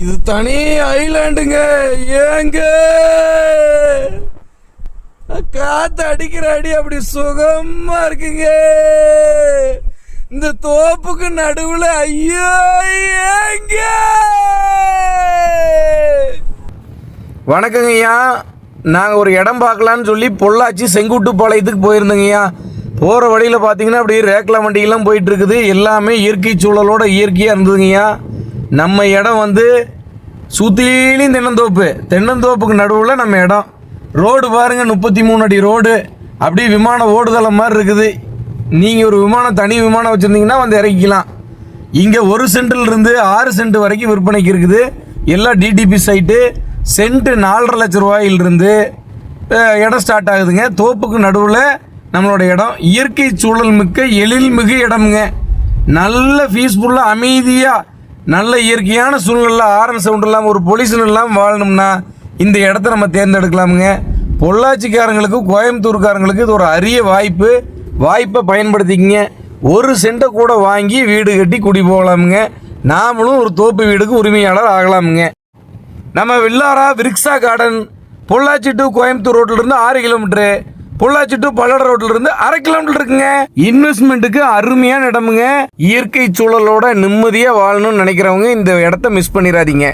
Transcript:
இது தனி ஐலாண்டுங்க. ஏங்க காத்து அடிக்கிற அடி அப்படி சுகமா இருக்குங்க. இந்த தோப்புக்கு நடுவுல ஐயோ ஏங்க. வணக்கங்க ஐயா. நாங்கள் ஒரு இடம் பார்க்கலான்னு சொல்லி பொள்ளாச்சி செங்குட்டு பாளையத்துக்கு போயிருந்தோங்க ஐயா. போகிற வழியில் பார்த்தீங்கன்னா அப்படியே ரேக்லா வண்டியெல்லாம் போயிட்டு இருக்குது. எல்லாமே இயற்கை சூழலோட இயற்கையாக இருந்ததுங்க ஐயா. நம்ம இடம் வந்து சுற்றிலும் தென்னந்தோப்புக்கு நடுவில் நம்ம இடம். ரோடு பாருங்கள், 33 அடி ரோடு. அப்படியே விமான ஓடுதளம் மாதிரி இருக்குது. நீங்கள் ஒரு தனி விமானம் வச்சுருந்தீங்கன்னா வந்து இறக்கிக்கலாம். இங்கே 1 சென்ட்டிலிருந்து 6 சென்ட் வரைக்கும் விற்பனைக்கு இருக்குது. எல்லாம் டிடிபி சைட்டு. சென்ட்டு 4.5 லட்ச ரூபாயிலிருந்து இடம் ஸ்டார்ட் ஆகுதுங்க. தோப்புக்கு நடுவில் நம்மளோட இடம். இயற்கை சூழல் மிக்க எழில்மிகு இடமுங்க. நல்ல பீஸ்ஃபுல்லாக அமைதியாக நல்ல இயற்கையான சூழ்நிலை, ஆரன் சவுண்ட் இல்லாமல் ஒரு பொல்யூஷன் இல்லாமல் வாழணும்னா இந்த இடத்த நம்ம தேர்ந்தெடுக்கலாமுங்க. பொள்ளாச்சிக்காரங்களுக்கும் கோயம்புத்தூர்காரங்களுக்கு இது ஒரு அரிய வாய்ப்பை பயன்படுத்திக்கிங்க. 1 சென்ட்டை கூட வாங்கி வீடு கட்டி குடி போகலாமுங்க. நாமளும் ஒரு தோப்பு வீடுக்கு உரிமையாளர் ஆகலாமுங்க. நம்ம வில்லாரா விரிக்ஸா கார்டன் பொள்ளாச்சி டு கோயம்புத்தூர் ரோட்டிலிருந்து 6 கிலோமீட்டரு, பொள்ளாச்சி டு பல்லட ரோட்டிலிருந்து 1/2 கிலோமீட்டர் இருக்குங்க. இன்வெஸ்ட்மெண்ட்டுக்கு அருமையான இடமுங்க. இயற்கை சூழலோட நிம்மதியாக வாழணும்னு நினைக்கிறவங்க இந்த இடத்த மிஸ் பண்ணிடாதீங்க.